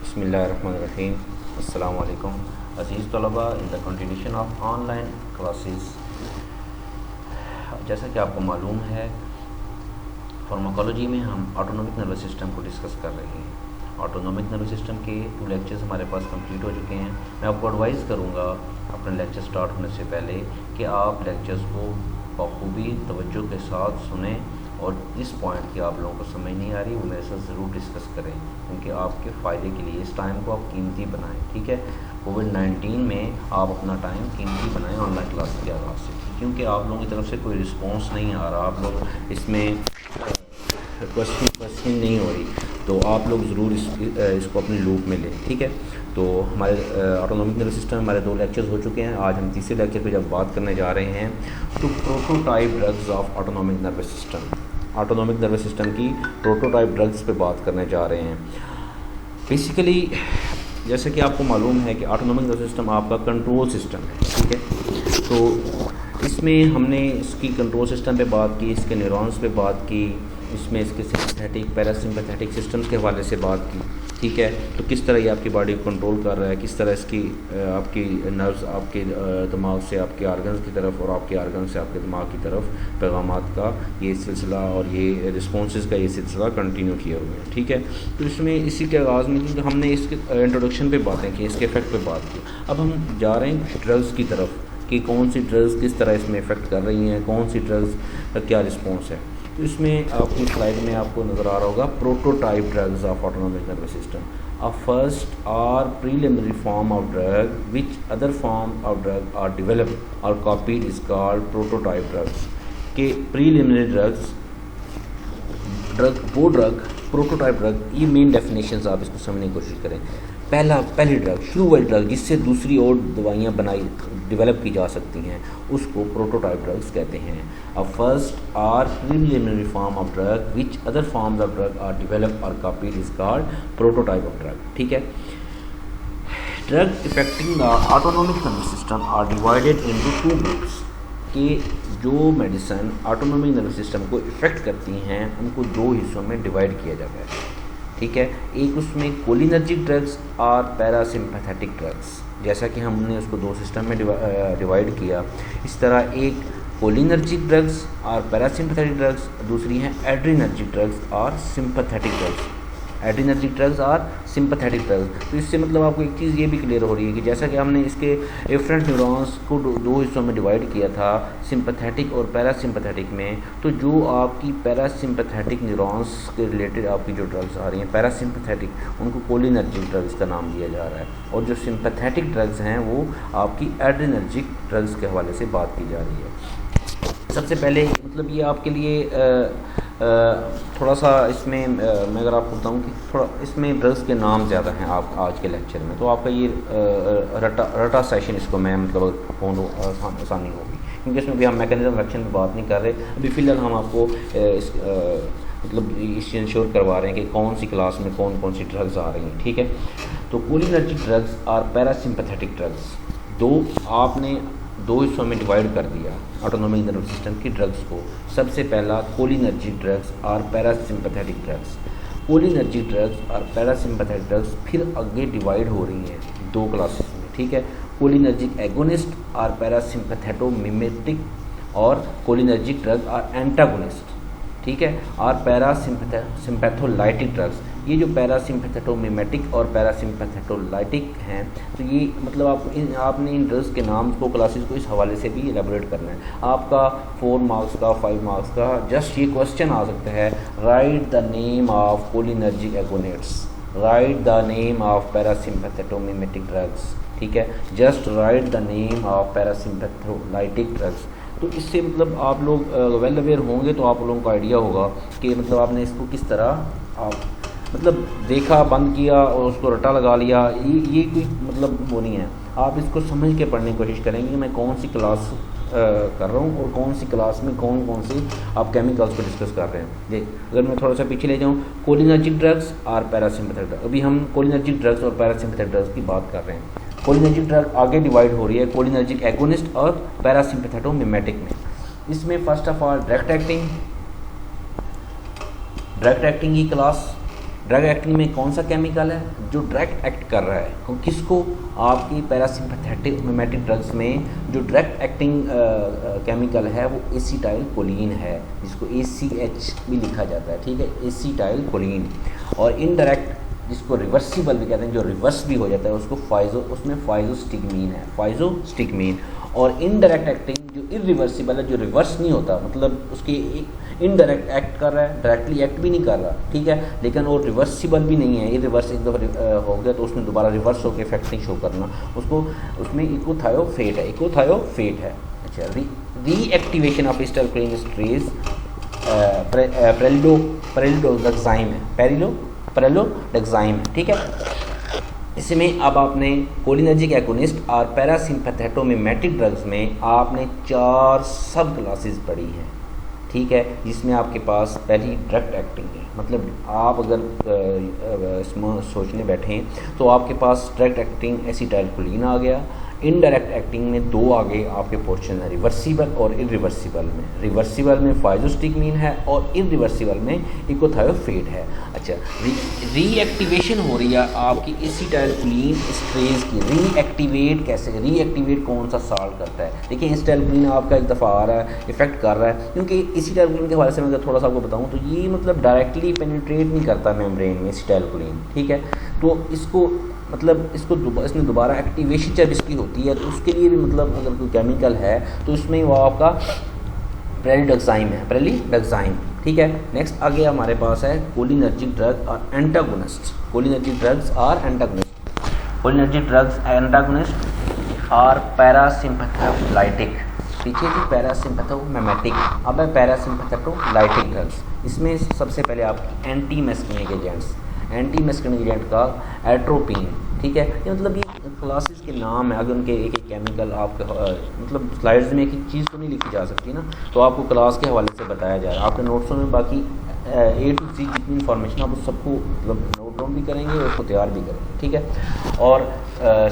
बिस्मिल्लाहिर्रहमानिर्रहीम। अस्सलामु अलैकुम अज़ीज़ तलबा, in the continuation of online classes. जैसा कि आपको मालूम है, फार्माकोलॉजी में हम ऑटोनॉमिक नर्वस सिस्टम को डिस्कस कर रहे हैं। ऑटोनॉमिक नर्वस सिस्टम के 2 लेक्चर्स हमारे पास कंप्लीट हो चुके हैं। मैं आपको एडवाइस करूँगा अपने लेक्चर स्टार्ट होने से पहले कि आप लेक्चर्स को बखूबी तवज्जो के साथ सुने और जिस पॉइंट की आप लोगों को समझ नहीं आ रही वो मेरे साथ ज़रूर डिस्कस करें, क्योंकि आपके फ़ायदे के लिए इस टाइम को आप कीमती बनाएं। ठीक है, कोविड-19 में आप अपना टाइम कीमती बनाएं ऑनलाइन क्लास के आगाज़ से, क्योंकि आप लोगों की तरफ से कोई रिस्पॉन्स नहीं आ रहा, आप लोग इसमें क्वेश्चन नहीं हो रही, तो आप लोग ज़रूर इसको अपने लूप में लें। ठीक है, तो हमारे ऑटोनॉमिक नर्वस सिस्टम हमारे 2 लेक्चर्स हो चुके हैं। आज हम तीसरे लेक्चर पे जब बात करने जा रहे हैं तो prototype drugs of autonomic nervous system, autonomic nervous system की प्रोटोटाइप ड्रग्स पे बात करने जा रहे हैं। बेसिकली जैसे कि आपको मालूम है कि ऑटोनॉमिक नर्वस सिस्टम आपका कंट्रोल सिस्टम है। ठीक है, तो इसमें हमने इसकी कंट्रोल सिस्टम पे बात की, इसके न्यूरॉन्स पे बात की, इसमें इसके सिंपैथेटिक पैरासिम्पैथेटिक सिस्टम्स के हवाले से बात की। ठीक है, तो किस तरह ये आपकी बॉडी को कंट्रोल कर रहा है, किस तरह इसकी आपकी नर्व्स आपके दिमाग से आपके आर्गन्स की तरफ और आपके आर्गन से आपके दिमाग की तरफ पैगामात का ये सिलसिला और ये रिस्पॉन्सेज का ये सिलसिला कंटिन्यू किए हुए हैं। ठीक है, तो इसमें इसी के आगाज़ में हमने इसके इंट्रोडक्शन पे बातें की, इसके इफ़ेक्ट पे बात की। अब हम जा रहे हैं ड्रग्स की तरफ कि कौन सी ड्रग्स किस तरह इसमें इफ़ेक्ट कर रही हैं, कौन सी ड्रग्स का क्या रिस्पॉन्स है। तो इसमें आपकी स्लाइड में आपको नज़र आ रहा होगा prototype drugs of autonomic nervous system. A first or preliminary form of drug which other form of drug are developed or copied is called prototype drugs. के प्रीलिमिनरी ड्रग्स वो ड्रग प्रोटोटाइप ड्रग, ये main definitions आप इसको समझने की कोशिश करें। पहली ड्रग, शुरू वाली ड्रग जिससे दूसरी और दवाइयाँ डेवलप की जा सकती हैं, उसको प्रोटोटाइप ड्रग्स कहते हैं। A first or preliminary form of drug which other forms of drug are developed or copied is called prototype of drug. ठीक है, drug affecting the autonomic nervous system are divided into 2 groups. कि जो medicine autonomic nervous system को effect करती हैं उनको 2 हिस्सों में डिवाइड किया जाता है। ठीक है, एक उसमें कोलिनर्जिक ड्रग्स और पैरासिम्पैथेटिक ड्रग्स, जैसा कि हमने उसको 2 सिस्टम में डिवाइड किया। इस तरह एक कोलिनर्जिक ड्रग्स और पैरासिम्पैथेटिक ड्रग्स, दूसरी हैं एड्रीनर्जिक ड्रग्स और सिंपैथेटिक ड्रग्स, एड्रीनर्जिक ड्रग्स और सिंपैथेटिक ड्रग्स। तो इससे मतलब आपको एक चीज़ ये भी क्लियर हो रही है कि जैसा कि हमने इसके एफरेंट न्यूरॉन्स को 2 हिस्सों में डिवाइड किया था, सिंपैथेटिक और पैरासिम्पैथेटिक में, तो जो आपकी पैरासिम्पैथेटिक न्यूरॉन्स के रिलेटेड आपकी जो ड्रग्स आ रही हैं पैरासिम्पैथेटिक, उनको कोलिनर्जिक ड्रग्स का नाम दिया जा रहा है, और जो सिंपैथेटिक ड्रग्स हैं वो आपकी एड्रीनर्जिक ड्रग्स के हवाले से बात की जा रही है। सबसे पहले मतलब ये आपके लिए थोड़ा सा इसमें मैं अगर आपको बताऊँ कि थोड़ा इसमें ड्रग्स के नाम ज़्यादा हैं आप आज के लेक्चर में, तो आपका ये रटा सेशन इसको मैं मतलब आसानी होगी, क्योंकि इसमें भी हम मैकेनिज्म एक्शन की बात नहीं कर रहे अभी। फ़िलहाल हम आपको मतलब इस इंश्योर करवा रहे हैं कि कौन सी क्लास में कौन कौन सी ड्रग्स आ रही हैं। ठीक है, तो कोलिनर्जिक ड्रग्स और पैरासिम्पैथेटिक ड्रग्स आपने 2 हिस्सों में डिवाइड कर दिया ऑटोनॉमिक नर्वस सिस्टम की ड्रग्स को। सबसे पहला कोलिनर्जिक ड्रग्स और पैरासिम्पैथेटिक ड्रग्स। कोलिनर्जिक ड्रग्स और पैरासिम्पैथेटिक ड्रग्स फिर आगे डिवाइड हो रही हैं 2 क्लासेस में। ठीक है, कोलिनर्जिक एगोनिस्ट और पैरासिम्पैथेटोमिमेटिक, और कोलिनर्जिक ड्रग और एंटागोनिस्ट। ठीक है, और पैरासिम्पैथोलाइटिक ड्रग्स। ये जो पैरासिम्पैथेटोमिमेटिक और पैरासिम्पैथेटोलाइटिक हैं, तो ये मतलब आपने इन ड्रग्स के नाम को, क्लासेस को इस हवाले से भी एलेबोरेट करना है। आपका 4 मार्क्स का 5 मार्क्स का जस्ट ये क्वेश्चन आ सकता है, write the name of cholinergic agonists, write the name of parasympathomimetic drugs. ठीक है, just write the name of parasympatholytic drugs. तो इससे मतलब आप लोग वेल अवेयर होंगे तो आप लोगों को आइडिया होगा कि मतलब आपने इसको किस तरह आप मतलब देखा, बंद किया और उसको रटा लगा लिया, ये कोई मतलब वो नहीं है। आप इसको समझ के पढ़ने की कोशिश करेंगे कि मैं कौन सी क्लास कर रहा हूँ और कौन सी क्लास में कौन कौन सी आप केमिकल्स को डिस्कस कर रहे हैं। देख, अगर मैं थोड़ा सा पीछे ले जाऊँ, कोलिनर्जिक ड्रग्स और पैरासिम्पैथेटिक ड्रग्स, अभी हम कोलिनर्जिक ड्रग्स और पैरासिम्पैथेटिक ड्रग्स की बात कर रहे हैं। कोलिनर्जिक ड्रग आगे डिवाइड हो रही है कोलिनर्जिक एगोनिस्ट और पैरासिम्पैथेटोमिमेटिक में। इसमें first of all direct acting की क्लास, ड्रग एक्टिंग में कौन सा केमिकल है जो डायरेक्ट एक्ट कर रहा है किसको, आपकी पैरासिम्पैथेटिक मिमेटिक ड्रग्स में जो डायरेक्ट एक्टिंग केमिकल है वो एसिटाइल कोलिन है, जिसको ACH भी लिखा जाता है, ठीक है, एसिटाइल कोलिन। और इनडायरेक्ट जिसको रिवर्सिबल भी कहते हैं, जो रिवर्स भी हो जाता है उसको उसमें फाइजोस्टिगमीन है, फाइजोस्टिगमीन। और इनडायरेक्ट एक्टिंग जो इरिवर्सिबल है, जो रिवर्स नहीं होता, मतलब उसके इनडायरेक्ट एक्ट कर रहा है, डायरेक्टली एक्ट भी नहीं कर रहा, ठीक है, लेकिन वो रिवर्सिबल भी नहीं है, इरिवर्स एक दफ़ा हो गया तो उसमें दोबारा रिवर्स होकर इफेक्ट नहीं शो करना, उसको उसमें इकोथायोफेट है, इकोथायोफेट है। अच्छा, रीएक्टिवेशन ऑफ एसिटाइलकोलिन एस्ट्रेज पैरालिडोक्साइम है, पैरालिडोक्साइम है, ठीक है। इसमें अब आपने कोलिनर्जिक एगोनिस्ट और पैरासिम्पैथेटोमिमेटिक ड्रग्स में आपने 4 सब क्लासेस पढ़ी हैं, ठीक है, जिसमें आपके पास पहली डायरेक्ट एक्टिंग है, मतलब आप अगर इसमें सोचने बैठें तो आपके पास डायरेक्ट एक्टिंग एसिटाइलकोलिन आ गया, इनडायरेक्ट एक्टिंग में 2 आगे आपके पोर्शन है, रिवर्सिबल और इरिवर्सिबल में। रिवर्सिबल में फाइजोस्टिगमीन है और इरिवर्सिबल में इकोथायोफेट है। अच्छा, रीएक्टिवेशन हो रही है आपकी एसिटाइलकोलिन एस्ट्रेज की। रीएक्टिवेट कैसे, रीएक्टिवेट कौन सा साल्ट करता है? देखिए, एसिटाइलकोलिन आपका एक दफ़ा आ रहा है, इफेक्ट कर रहा है, क्योंकि एसिटाइलकोलिन के हवाले से मैं अगर थोड़ा सा आपको बताऊँ तो ये मतलब डायरेक्टली पेनिट्रेट नहीं करता मेम्ब्रेन में एसिटाइलकोलिन, ठीक है, तो इसको मतलब इसने दोबारा एक्टिवेशन जब इसकी होती है तो उसके लिए भी मतलब अगर कोई केमिकल है तो उसमें वो आपका पैरालिडोक्साइम है, पैरालिडोक्साइम, ठीक है। नेक्स्ट आगे हमारे पास है कोलिनर्जिक ड्रग और एंटागोनिस्ट, कोलिनर्जिक ड्रग्स और एंटागोनिस्ट, कोलिनर्जिक ड्रग्स एंटागोनिस्ट और पैरासिम्पैथोलाइटिक, पीछे थी पैरासिम्पैथोमिमेटिक, अब है पैरासिम्पैथोलाइटिक ड्रग्स। इसमें सबसे पहले आपकी एंटी मेस्किनिक एजेंट्स, एंटी मेस्किनिक एजेंट का एट्रोपिन, ठीक है, ये मतलब ये क्लासेस के नाम है, अगर उनके एक एक केमिकल आपके मतलब स्लाइड्स में एक एक चीज़ तो नहीं लिखी जा सकती ना, तो आपको क्लास के हवाले से बताया जा रहा है। आपके नोट्सों में बाकी A to Z जितनी इन्फॉर्मेशन आप उस सबको मतलब नोट डाउन भी करेंगे और उसको तैयार भी करेंगे, ठीक है। और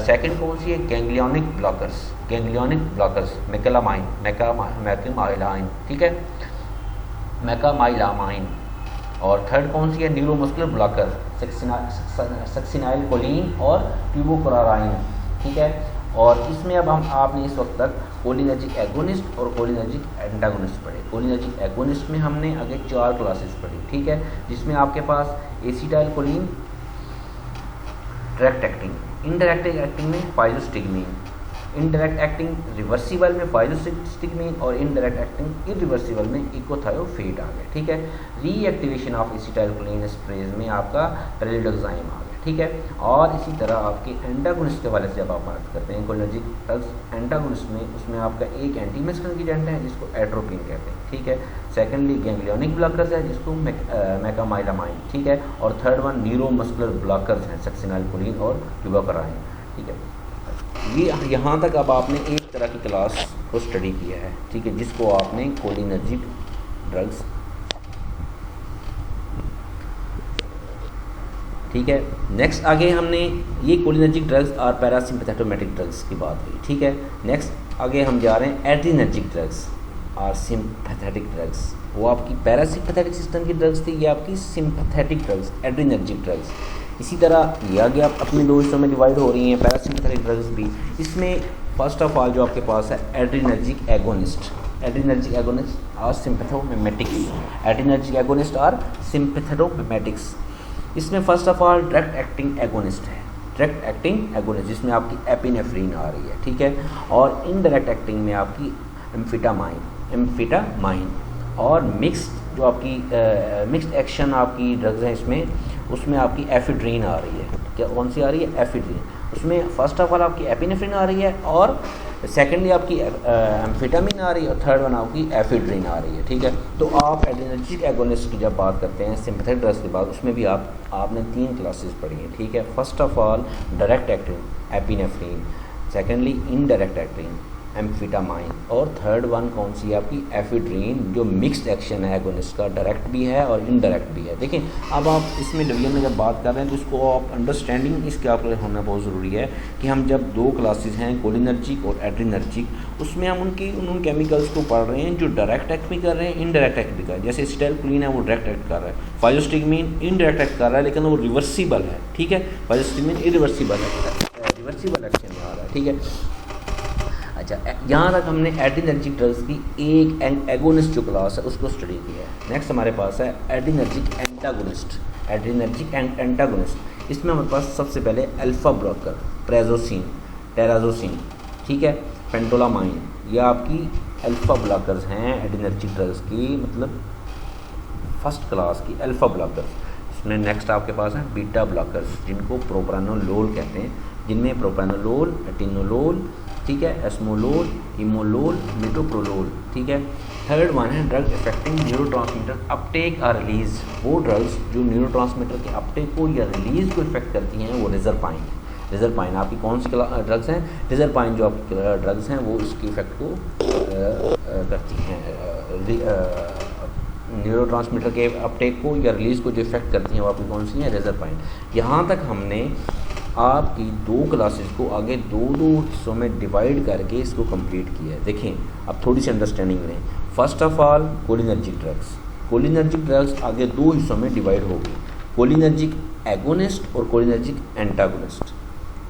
सेकंड कौन सी है, गैंग्लियोनिक ब्लॉकर्स, गैंग्लियोनिक ब्लॉकर्स, मेकामाइन, मेकामाइलाइन, ठीक है, मेकामाइलामाइन। और थर्ड कौन सी है, न्यूरोमस्कुलर ब्लॉकर, सक्सिनाइल कोलिन और ट्यूबोक्लोराइन, ठीक है। और इसमें अब आपने इस वक्त तक कोलिनर्जिक एगोनिस्ट और कोलिनर्जिक एंटागोनिस्ट पढ़े। कोलिनर्जिक एगोनिस्ट में हमने आगे 4 क्लासेस पढ़ी, ठीक है, जिसमें आपके पास acetylcholine direct acting, indirect acting में फाइजोस्टिगमीन, इनडायरेक्ट एक्टिंग रिवर्सिबल में फाइजोस्टिगमीन और इनडायरेक्ट एक्टिंग इरिवर्सिबल में इकोथायोफेट आ गया, ठीक है। रीएक्टिवेशन ऑफ एसिटाइलकोलिन एस्ट्रेज में आपका पैरालिडोक्साइम आ गया, ठीक है। और इसी तरह आपके एंटागोनिस्ट के वाले से जब आप बात करते हैं कोलिनर्जिक ड्रग्स एंटागोनिस्ट में, उसमें आपका एक एंटी मेस्किनिक एजेंट है जिसको एट्रोपिन कहते हैं, ठीक है। सेकेंडली गैंग्लियोनिक ब्लॉकर्स है जिसको मेकामाइलामाइन, ठीक है। और थर्ड वन न्यूरोमस्कुलर ब्लॉकर्स हैं, सक्सिनाइलकोलिन और ट्यूबोक्लोराइन, ठीक है। ये यहाँ तक अब आपने एक तरह की क्लास को स्टडी किया है, ठीक है, जिसको आपने कोलिनर्जिक ड्रग्स, ठीक है। नेक्स्ट आगे हमने ये कोलिनर्जिक ड्रग्स और पैरासिम्पैथोमेटिक ड्रग्स की बात हुई, ठीक है। नेक्स्ट आगे हम जा रहे हैं एड्रीनर्जिक ड्रग्स और सिंपैथेटिक ड्रग्स। वो आपकी पैरासिम्पैथेटिक सिस्टम की ड्रग्स थी, ये आपकी सिंपैथेटिक ड्रग्स, एड्रीनर्जिक ड्रग्स। इसी तरह ये आगे आप अपने 2 हिस्सों में डिवाइड हो रही हैं पैरासिम्पैथेटिक ड्रग्स भी। इसमें फर्स्ट ऑफ ऑल जो आपके पास है एड्रीनर्जिक एगोनिस्ट, एड्रीनर्जिक एगोनिस्ट और सिंपैथोमिमेटिक्स, एड्रीनर्जिक एगोनिस्ट और सिंपैथोमिमेटिक्स। इसमें first of all direct acting agonist है, डायरेक्ट एक्टिंग एगोनिस्ट जिसमें आपकी एपिनेफ्रिन आ रही है, ठीक है। और इनडायरेक्ट एक्टिंग में आपकी एम्फेटामाइन और मिक्स्ड जो आपकी मिक्स्ड एक्शन आपकी ड्रग्स हैं उसमें आपकी एफिड्रीन आ रही है। क्या कौन सी आ रही है? एफिड्रीन। उसमें फर्स्ट ऑफ ऑल आपकी एपिनेफ्रिन आ रही है और सेकेंडली आपकी एम्फेटामिन आ रही है और थर्ड वन आपकी एफिड्रीन आ रही है, ठीक है। तो आप एड्रेनर्जिक एगोनिस्ट की जब बात करते हैं सिंपैथेटिक ड्रग्स के बाद, उसमें भी आपने 3 क्लासेस पढ़ी हैं, ठीक है। First of all direct acting epinephrine, secondly indirect acting amphetamine. और थर्ड वन कौन सी है आपकी, एफिड्रीन, जो मिक्स्ड एक्शन है एगोनिस्ट का, डायरेक्ट भी है और इनडायरेक्ट भी है। देखें अब आप इसमें डिवीजन में जब बात कर रहे हैं तो इसको आप अंडरस्टैंडिंग इसके आप होना बहुत ज़रूरी है कि हम जब दो क्लासेस हैं कोलिनर्जिक और एड्रीनर्जिक, उसमें हम उन केमिकल्स को पढ़ रहे हैं जो डायरेक्ट एक्ट भी कर रहे हैं, इनडायरेक्ट एक्ट भी कर रहे हैं। जैसे एसिटाइलकोलिन है वो डायरेक्ट एक्ट कर रहा है, फाइलोस्टिग्मीन इनडायरेक्ट एक्ट कर रहा है लेकिन वो रिवर्सिबल है, ठीक है, फाइलोस्टिग्मीन इरिवर्सिबल है, रिवर्सिबल एक्शन में आ रहा है, ठीक है। अच्छा, यहाँ तक हमने एड्रीनर्जिक ड्रग्स की एक एगोनिस्ट जो क्लास है उसको स्टडी किया है। नेक्स्ट हमारे पास है एड्रीनर्जिक एंटागोनिस्ट। एड्रीनर्जिक एंटागोनिस्ट, इसमें हमारे पास सबसे पहले अल्फा ब्लॉकर, प्रेजोसिन, टेराजोसिन, ठीक है, पेंटोलामाइन, ये आपकी अल्फा ब्लॉकर्स हैं एड्रीनर्जिक ड्रग्स की, मतलब फर्स्ट क्लास की अल्फा ब्लॉकर्स। इसमें नेक्स्ट आपके पास हैं बीटा ब्लॉकर्स जिनको प्रोप्रानोलोल कहते हैं, जिनमें प्रोप्रानोलोल, एटिनोलोल, ठीक है, एस्मोलोल, इमोलोल, मिटोप्रोलोल, ठीक है। थर्ड वन है ड्रग इफेक्टिंग न्यूरोट्रांसमीटर अपटेक और रिलीज, वो ड्रग्स जो न्यूरोट्रांसमीटर के अपटेक को या रिलीज को इफेक्ट करती हैं वो रिजरपाइन। रिजरपाइन आपकी कौन सी ड्रग्स हैं, रिजरपाइन जो आपकी ड्रग्स हैं वो इसकी इफेक्ट को करती हैं, न्यूरोट्रांसमीटर के अपटेक को या रिलीज को जो इफेक्ट करती हैं वो आपकी कौन सी है, रिजरपाइन। यहाँ तक हमने आपकी दो क्लासेस को आगे दो हिस्सों में डिवाइड करके इसको कंप्लीट किया है। देखें अब थोड़ी सी अंडरस्टैंडिंग लें। First of all cholinergic drugs, cholinergic drugs आगे दो हिस्सों में डिवाइड होगी, कोलिनर्जिक एगोनिस्ट और कोलिनर्जिक एंटागोनिस्ट।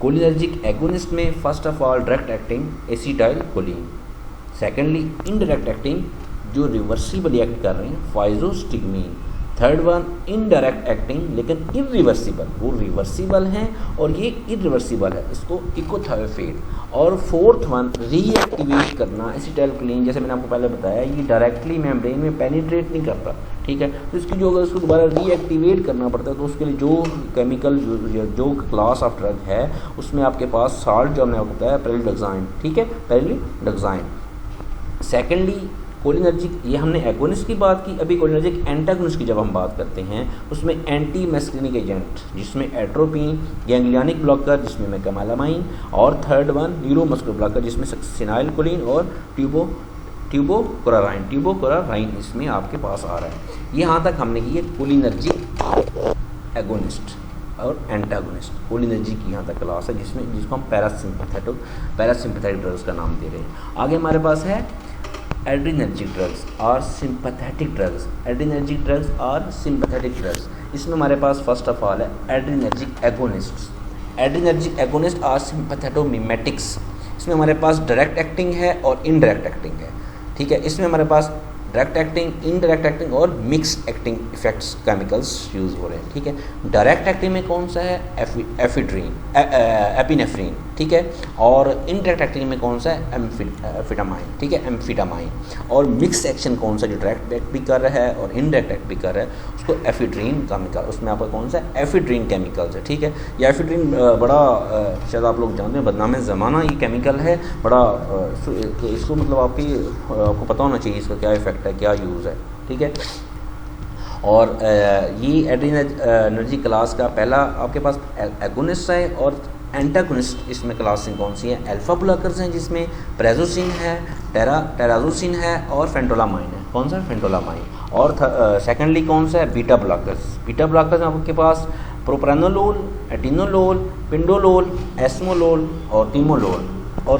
कोलिनर्जिक एगोनिस्ट में first of all direct acting acetylcholine, secondly indirect acting जो रिवर्सिबल एक्ट कर रहे हैं फाइजोस्टिग्मीन, थर्ड वन इनडायरेक्ट एक्टिंग लेकिन इरिवर्सिबल, वो रिवर्सिबल हैं और ये इरिवर्सिबल है, इसको इकोथायोफेट। और फोर्थ वन रीएक्टिवेट करना एसिटाइलकोलिन, जैसे मैंने आपको पहले बताया ये डायरेक्टली मेम्ब्रेन में पेनिट्रेट नहीं करता, ठीक है, तो इसकी जो अगर उसको दोबारा रीएक्टिवेट करना पड़ता है तो उसके लिए जो केमिकल जो क्लास ऑफ ड्रग है उसमें आपके पास साल्ट जो हमने आपको बताया पेरिडोक्साइन, ठीक है, पेरिडोक्साइन। सेकेंडली कोलिनर्जिक, ये हमने एगोनिस्ट की बात की, अभी कोलिनर्जिक एंटागोनिस्ट की जब हम बात करते हैं उसमें एंटी मस्क्रिनिक एजेंट जिसमें एट्रोपिन, गैंग्लियनिक ब्लॉकर जिसमें मेकामालामाइन, और थर्ड वन न्यूरोमस्कुलर ब्लॉकर जिसमें सक्सिनाइलकोलिन और ट्यूबोकोराराइन इसमें आपके पास आ रहा है। ये यहाँ तक हमने की है कोलिनर्जिक एगोनिस्ट और एंटागोनिस्ट। कोलिनर्जिक की यहाँ तक क्लास है जिसको हम पैरासिम्पैथेटिक ड्रग्स का नाम दे रहे हैं। आगे हमारे पास है एड्रीनर्जिक ड्रग्स और सिंपैथेटिक ड्रग्स, एड्रीनर्जिक ड्रग्स और सिंपैथेटिक ड्रग्स। इसमें हमारे पास फर्स्ट ऑफ ऑल है एड्रीनर्जिक एगोनिस्ट। एड्रीनर्जिक एगोनिस्ट और सिंपैथेटोमिमेटिक्स, इसमें हमारे पास डायरेक्ट एक्टिंग है और इनडायरेक्ट एक्टिंग है, ठीक है। इसमें हमारे पास डायरेक्ट एक्टिंग, इनडायरेक्ट एक्टिंग और mixed acting effects chemicals use हो रहे हैं, ठीक है। डायरेक्ट एक्टिंग में कौन सा है, एफिड्रीन, एपिनेफ्रीन, ठीक है, और इनडायरेक्ट एक्टिंग में कौन सा है, एम्फीटामाइन, ठीक है, एम्फीटामाइन। और मिक्स एक्शन कौन सा जो डायरेक्ट एक्ट भी कर रहा है और इनडायरेक्ट एक्ट भी कर रहा है उसको एफिड्रीन केमिकल, उसमें आपका कौन सा एफिड्रीन केमिकल्स है, ठीक है। ये एफिड्रीन बड़ा शायद आप लोग जानते हैं बदनाम ज़माना ये केमिकल है, बड़ा इसको मतलब आपको पता होना चाहिए इसका क्या इफेक्ट है, क्या यूज़ है, ठीक है। और ये एड्रीनर्जी क्लास का पहला आपके पास एगोनिस्ट है और एंटागोनिस्ट इसमें क्लास कौन सी है, अल्फा ब्लॉकर्स हैं जिसमें प्रेजोसिन है, टेराजोसिन है और फेंटोलामाइन है, कौन सा फेंटोलामाइन। और सेकेंडली कौन सा है, बीटा ब्लॉकर्स। बीटा ब्लॉकर्स में आपके पास प्रोप्रानोलोल, एटिनोलोल, पिंडोलोल, एस्मोलोल और टीमोलोल, और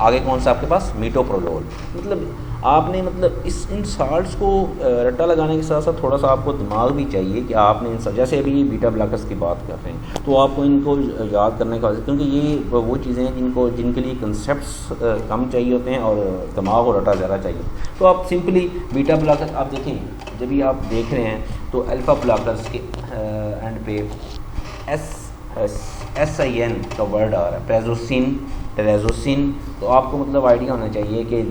आगे कौन सा आपके पास मिटोप्रोलोल। मतलब आपने मतलब इन साल्ट्स को रट्टा लगाने के साथ साथ थोड़ा सा आपको दिमाग भी चाहिए कि आपने इन जैसे अभी बीटा ब्लॉकर्स की बात कर रहे हैं तो आपको इनको याद करने का, क्योंकि ये वो चीज़ें हैं जिनके लिए कंसेप्ट्स कम चाहिए होते हैं और दिमाग और रट्टा ज़्यादा चाहिए। तो आप सिंपली बीटा ब्लॉकर्स आप देखें, जब भी आप देख रहे हैं तो अल्फा ब्लॉकर्स के एंड पे SIN का वर्ड आ रहा है, प्रेजोसिन, टेराजोसिन, तो आपको मतलब आइडिया होना चाहिए कि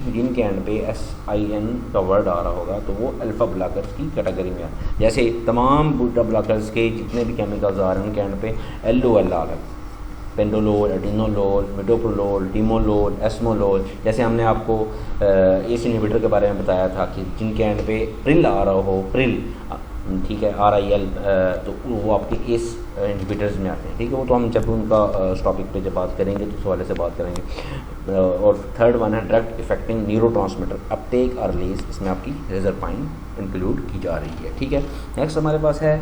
जिनके एंड पे SIN का वर्ड आ रहा होगा तो वो अल्फा ब्लॉकर्स की कैटेगरी में है। जैसे तमाम बीटा ब्लॉकर्स के जितने भी केमिकल्स आ रहे हैं उनके एंड पे LOL आ रहा है, पेंडोलोल, एडिनोलोल, मिटोप्रोलोल, टीमोलोल, एस्मोलोल। जैसे हमने आपको ACE इनहिबिटर के बारे में बताया था कि जिनके एंड पे प्रिल आ रहा हो, प्रिल, ठीक है, RIL, तो वो आपके इनहिबिटर्स में आते हैं, ठीक है। वो तो हम जब उनका उस टॉपिक पे जब बात करेंगे तो उस हवाले से बात करेंगे। और थर्ड वन है ड्रग इफेक्टिंग न्यूरोट्रांसमीटर अपटेक और रिलीज, इसमें आपकी रिजरपाइन इंक्लूड की जा रही है, ठीक है। नेक्स्ट हमारे पास है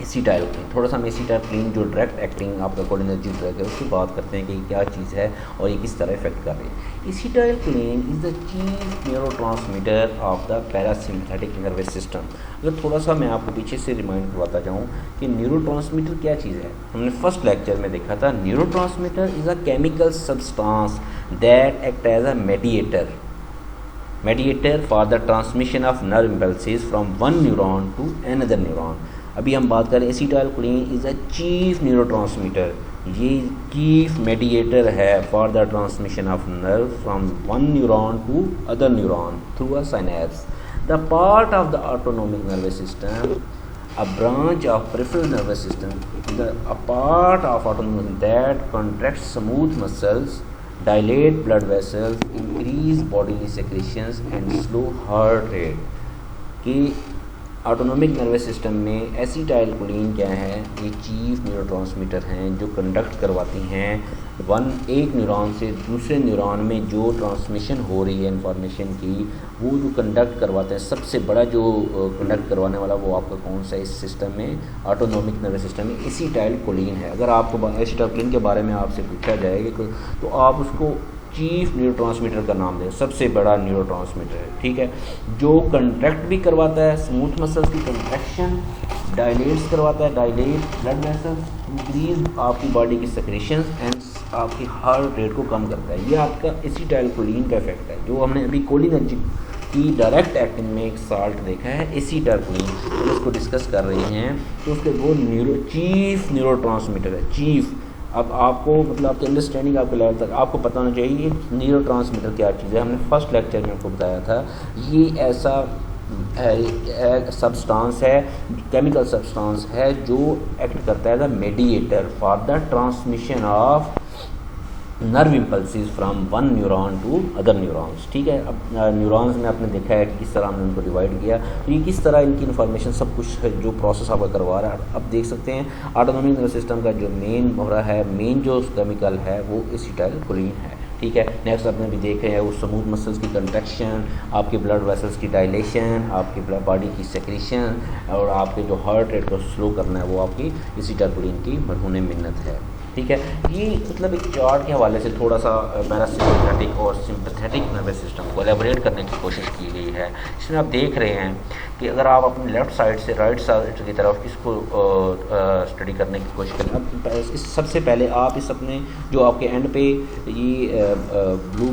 एसिटाइलकोलिन। थोड़ा सा हम एसिटाइलकोलिन जो डायरेक्ट एक्टिंग आपका कोलिनर्जिक ड्रग है उसकी बात करते हैं कि क्या चीज़ है और ये किस तरह इफेक्ट कर रही है। Acetylcholine is the chief neurotransmitter of the parasympathetic nervous system. अगर थोड़ा सा मैं आपको पीछे से रिमाइंड करवाता जाऊँ कि न्यूरोट्रांसमीटर क्या चीज़ है, हमने फर्स्ट लेक्चर में देखा था neurotransmitter is a chemical substance that act as a mediator for the transmission of nerve impulses from one neuron to another neuron। अभी हम बात करें acetylcholine is a chief neurotransmitter, ये चीफ मेडिएटर है for the transmission of nerve from one neuron to other neuron through a synapse. The part of the autonomic nervous system, a branch of peripheral nervous system, a part of autonomic that contracts smooth muscles, dilate blood vessels, increase bodily secretions and slow heart rate। कि autonomic nervous system में acetylcholine क्या है, ये chief neurotransmitter हैं जो conduct करवाती हैं एक न्यूरॉन से दूसरे न्यूरॉन में जो ट्रांसमिशन हो रही है इंफॉर्मेशन की, वो जो कंडक्ट करवाते हैं। सबसे बड़ा जो कंडक्ट करवाने वाला वो आपका कौन सा इस सिस्टम में, ऑटोनोमिक नर्वस सिस्टम में एसिटाइलकोलिन है। अगर आपको एसिटाइलकोलिन के बारे में आपसे पूछा जाएगा तो आप उसको चीफ न्यूरोट्रांसमीटर का नाम दें, सबसे बड़ा न्यूरोट्रांसमीटर है, ठीक है, जो कंट्रैक्ट भी करवाता है स्मूथ मसल्स की कंट्रैक्शन, डायलेट्स करवाता है, डायलेट ब्लड वेसल्स, इंक्रीज आपकी बॉडी की सेक्रेशंस एंड आपकी हार्ट रेट को कम करता है। ये आपका एसिटाइलकोलिन का इफेक्ट है। जो हमने अभी कोलिनर्जिक की डायरेक्ट एक्टिंग में एक साल्ट देखा है एसिटाइलकोलिन, तो उसको डिस्कस कर रहे हैं तो उसके वो चीफ न्यूरोट्रांसमीटर है, चीफ। अब आपको मतलब आपकी अंडरस्टैंडिंग आपके लेवल तक आपको पता होना चाहिए न्यूरोट्रांसमीटर क्या चीज़ है। हमने फर्स्ट लेक्चर में आपको बताया था ये ऐसा सब्सटेंस है, केमिकल सब्सटेंस है जो एक्ट करता है as a mediator for the transmission of nerve impulses from one neuron to other neurons, ठीक है। अब न्यूरॉन्स में आपने देखा है कि किस तरह हमने उनको डिवाइड किया, तो ये किस तरह इनकी इन्फॉर्मेशन सब कुछ है जो प्रोसेस आपका करवा रहा है। अब देख सकते हैं ऑटोनोमिक नर्वस सिस्टम का जो मेन हो रहा है, मेन जो केमिकल है वो एसिटाइलकोलिन है, ठीक है। नेक्स्ट आपने भी देख रहे हैं वो स्मूथ मसल्स की कंट्रैक्शन, आपके ब्लड वेसल्स की डायलेशन, आपकी बॉडी की सेक्रेशन और आपके जो हार्ट रेट को स्लो करना है वो आपकी एसिटाइलकोलिन की मरहून मिन्नत है, ठीक है। ये मतलब एक चार्ट के हवाले से थोड़ा सा पैरासिम्पथेटिक और सिंपथेटिक नर्वस सिस्टम को एलेबोरेट करने की कोशिश की गई है। इसमें आप देख रहे हैं कि अगर आप अपने लेफ़्ट साइड से राइट साइड की तरफ इसको स्टडी करने की कोशिश करें। अब सबसे पहले आप इस अपने जो आपके एंड पे ये ब्लू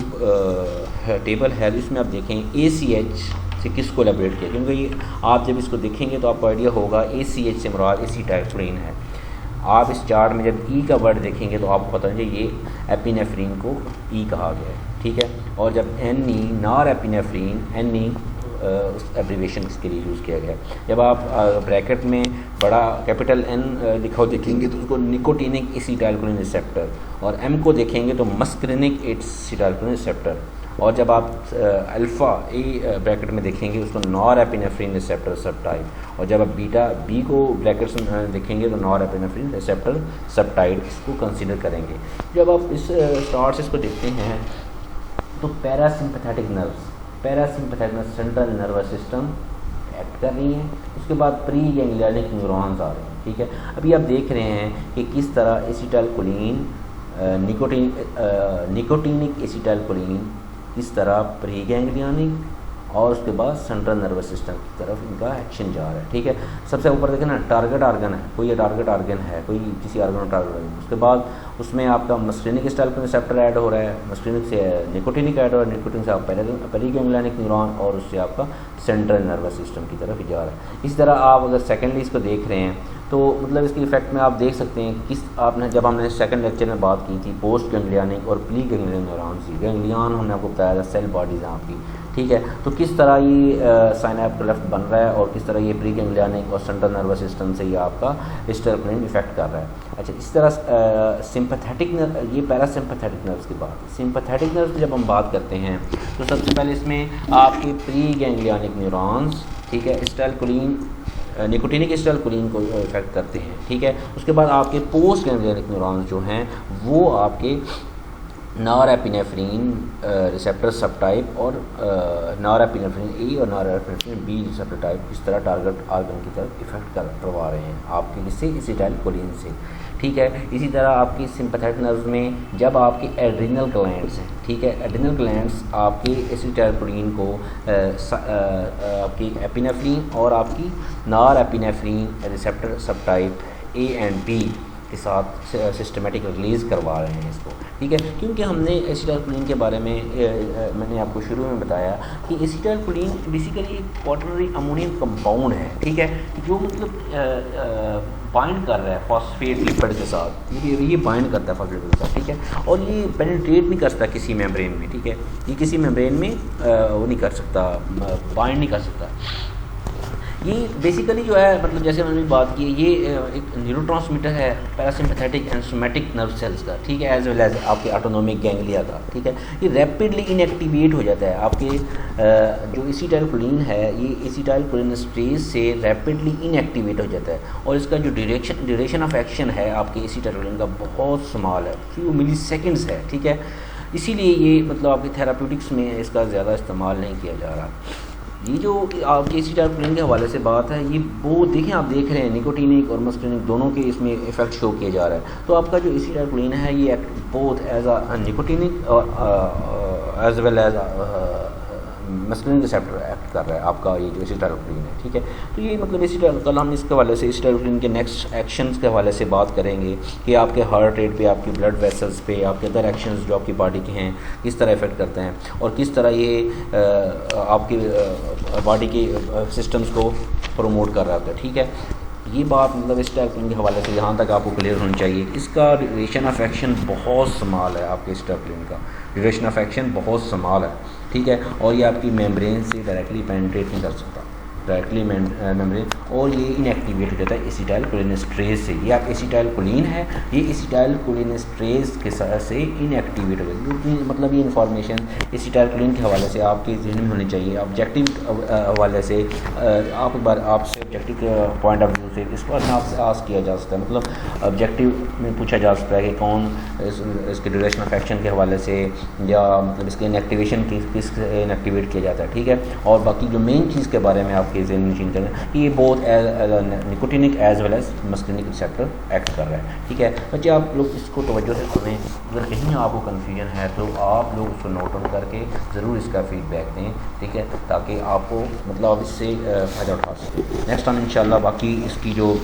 टेबल है इसमें आप देखें ACH से किसको एलेबोरेट किया, क्योंकि ये आप जब इसको देखेंगे तो आपको आइडिया होगा ACH से मुराद एसिटाइलकोलिन है। आप इस चार्ट में जब ई का वर्ड देखेंगे तो आपको पता है ये एपिनेफ्रीन को ई कहा गया है, ठीक है। और जब NE नॉर एपिनेफ्रीन NE उस एब्रीवेशन के लिए यूज़ किया गया। जब आप ब्रैकेट में बड़ा कैपिटल N लिखा हो देखेंगे तो उसको निकोटिनिक एसिटाइलकोलिन रिसेप्टर, और M को देखेंगे तो मस्करिनिक एसिटाइलकोलिन रिसेप्टर, और जब आप अल्फ़ा ए ब्रैकेट में देखेंगे उसको नॉर एपिनेफ्रीन रिसेप्टर सबटाइड, और जब आप बीटा बी को ब्रैकेट्स में देखेंगे तो नॉर एपिनेफ्रीन रिसेप्टर सबटाइड इसको कंसीडर करेंगे। जब आप इस स्टार्ट से इसको देखते हैं तो parasympathetic nerves, parasympathetic nerve central nervous system act कर रही हैं, उसके बाद प्री गैंग्लियनिक न्यूरॉन्स आ रहे हैं, ठीक है। अभी आप देख रहे हैं कि किस तरह एसिटाइलकोलिन निकोटिनिक एसिटाइलकोलिन किस तरह प्री गैंग्लियनिक और उसके बाद सेंट्रल नर्वस सिस्टम की तरफ इनका एक्शन जा रहा है, ठीक है। सबसे ऊपर देखें ना टारगेट आर्गन है, कोई ये टारगेट आर्गन है, कोई किसी आर्गन का टारगेट है, उसके बाद उसमें आपका मस्करिनिक एसिटाइलकोलिन रिसेप्टर ऐड हो रहा है, मस्करिनिक से निकोटिनिक ऐड हो रहा है, निकोटिन से आप पेरी गैंग्लियनिक न्यूरॉन और उससे आपका सेंट्रल नर्वस सिस्टम की तरफ जा रहा है। इस तरह आप अगर सेकेंडली इसको देख रहे हैं तो मतलब इसके इफेक्ट में आप देख सकते हैं किस आपने जब हमने सेकंड लेक्चर में बात की थी पोस्ट गैंग्लियनिक और प्री गैंग्लियन न्यूरॉन्स की, गैंग्लियन हमने आपको बताया था सेल बॉडीज़ हैं आपकी, ठीक है। तो किस तरह ये साइनैप्स लेफ्ट बन रहा है और किस तरह ये प्री गैंग्लियनिक और सेंट्रल नर्वस सिस्टम से ये आपका एसिटाइलकोलिन इफेक्ट कर रहा है। अच्छा, इस तरह सिंपैथेटिक नर्व, ये पैरासिम्पैथेटिक नर्व्स की बात है। सिंपैथेटिक नर्व्स की जब हम बात करते हैं तो सबसे पहले इसमें आपके प्री गैंग्लियनिक न्यूरॉन्स, ठीक है, एसिटाइलकोलिन निकोटिनिक एसिटाइलकोलिन को इफेक्ट करते हैं, ठीक है। उसके बाद आपके पोस्ट गैंग्लियनिक न्यूरॉन्स जो हैं वो आपके नॉरएपिनेफ्रिन रिसेप्टर सब टाइप और नॉरएपिनेफ्रिन ए और नॉरएपिनेफ्रिन बी रिसेप्टर टाइप इस तरह टारगेट आर्गन की तरफ इफेक्ट करवा रहे हैं आपके इससे एसिटाइलकोलिन से, ठीक है। इसी तरह आपकी सिंपैथेटिक नर्व में जब आपके एड्रिनल ग्लैंड्स हैं, ठीक है, एड्रिनल ग्लैंड्स आपके एसिटाइलकोलिन को आपकी एपिनेफ्रिन और आपकी नॉरएपिनेफ्रिन रिसेप्टर सब टाइप ए एंड बी के साथ सिस्टमेटिक रिलीज़ करवा रहे हैं इसको, ठीक है। क्योंकि हमने एसिटाइलकोलिन के बारे में मैंने आपको शुरू में बताया कि एसिटाइलकोलिन बेसिकली एक क्वाटरनरी अमोनियम कंपाउंड है, ठीक है, जो मतलब बाइंड कर रहा है फॉस्फेट लिपिड के साथ, ये बाइंड करता है फॉस्फेट के साथ, ठीक है। और ये पेनिट्रेट नहीं कर सकता किसी मेम्ब्रेन में, ठीक है, ये किसी मेम्ब्रेन में वो नहीं कर सकता, बाइंड नहीं कर सकता। ये बेसिकली जो है मतलब जैसे मैंने बात की ये एक न्यूरोट्रांसमीटर है parasympathetic and somatic nerve cells का, ठीक है, एज वेल एज आपके ऑटोनोमिक गैंग्लिया का, ठीक है। ये रैपिडली इनएक्टिवेट हो जाता है आपके जो एसिटाइलकोलिन है, ये एसिटाइलकोलिनेस्ट्रेज से रैपिडली इनएक्टिवेट हो जाता है और इसका जो ड्यूरेशन ऑफ एक्शन है आपके एसिटाइलकोलिन का बहुत स्मॉल है, फ्यू मिली सेकेंड्स है, ठीक है। इसीलिए ये मतलब आपकी थेराप्यूटिक्स में इसका ज़्यादा इस्तेमाल नहीं किया जा रहा। ये जो आपके एसिटाइलकोलिन के हवाले से बात है, ये वो देखें, आप देख रहे हैं निकोटिनिक और मस्कुलिनिक दोनों के इसमें इफेक्ट शो किया जा रहा है। तो आपका जो एसिटाइलकोलिन है ये बोथ एज अ निकोटिनिक और as well as muscarinic receptor act कर रहा है आपका ये जो एसिटाइलकोलिन है, ठीक है। तो ये मतलब कल हम इसके हवाले से एसिटाइलकोलिन के नेक्स्ट एक्शंस के हवाले से बात करेंगे कि आपके हार्ट रेट पे, आपकी ब्लड वेसल्स पे, आपके अदर एक्शंस जो आपकी बॉडी के हैं किस तरह इफेक्ट करते हैं और किस तरह ये आपकी बॉडी के सिस्टम्स को प्रमोट कर रहा होता है, ठीक है। ये बात मतलब एसिटाइलकोलिन के हवाले से यहाँ तक आपको क्लियर होनी चाहिए। इसका ड्यूरेशन ऑफ एक्शन बहुत स्मॉल है, आपके एसिटाइलकोलिन का ड्यूरेशन ऑफ एक्शन बहुत स्मॉल है, ठीक है। और ये आपकी मेम्ब्रेन से डायरेक्टली पेनिट्रेट नहीं कर सकता, डायरेक्टली मेम्ब्रेन, और ये इनएक्टिवेट हो जाता है एसिटाइलकोलिनेस्ट्रेज से। ये आप एसिटाइलकोलिन है, ये एसिटाइलकोलिनेस्ट्रेज के साथ से इनएक्टिवेट हो जाती है। मतलब ये इन्फॉर्मेशन एसिटाइलकोलिन के हवाले से आपके जहन में होनी चाहिए। ऑब्जेक्टिव हवाले से आप एक बार आपसे ऑब्जेक्टिव पॉइंट ऑफ व्यू से इस पर आपसे आस्क किया जा सकता है, मतलब ऑब्जेक्टिव में पूछा जा सकता है कि कौन इसके ड्यूरेशन ऑफ एक्शन के हवाले से या मतलब इसके इनएक्टिवेशन किस इनएक्टिवेट किया जाता है, ठीक है। और बाकी जो मेन चीज़ के बारे में आपके ज़हन नशीन करें कि ये बहुत nicotinic as well as muscarinic receptor act कर रहा है, ठीक है। बच्चे आप लोग इसको तवज्जो से सुनें, अगर कहीं आपको कन्फ्यूजन है तो आप लोग उसको नोट डाउन करके ज़रूर इसका फीडबैक दें, ठीक है, ताकि आपको मतलब आप इससे फ़ायदा उठा सकें। नेक्स्ट टाइम इंशाल्लाह बाकी इसकी जो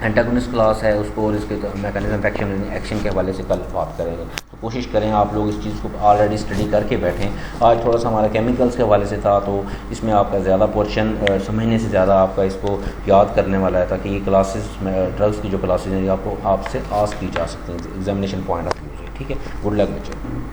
एंटागोनिस्ट क्लास है उसको और इसके मैकेनिज्म एक्शन के हवाले से कल बात करेंगे। तो कोशिश करें आप लोग इस चीज़ को ऑलरेडी स्टडी करके बैठें। आज थोड़ा सा हमारा केमिकल्स के हवाले से था तो इसमें आपका ज़्यादा पोर्शन समझने से ज़्यादा आपका इसको याद करने वाला है, ताकि ये क्लासेस में ड्रग्स की जो क्लासेस हैं आपको आपसे आस्क की जा सकती हैं एग्जामिनेशन पॉइंट ऑफ व्यू से, ठीक है। गुड लक बच्चों।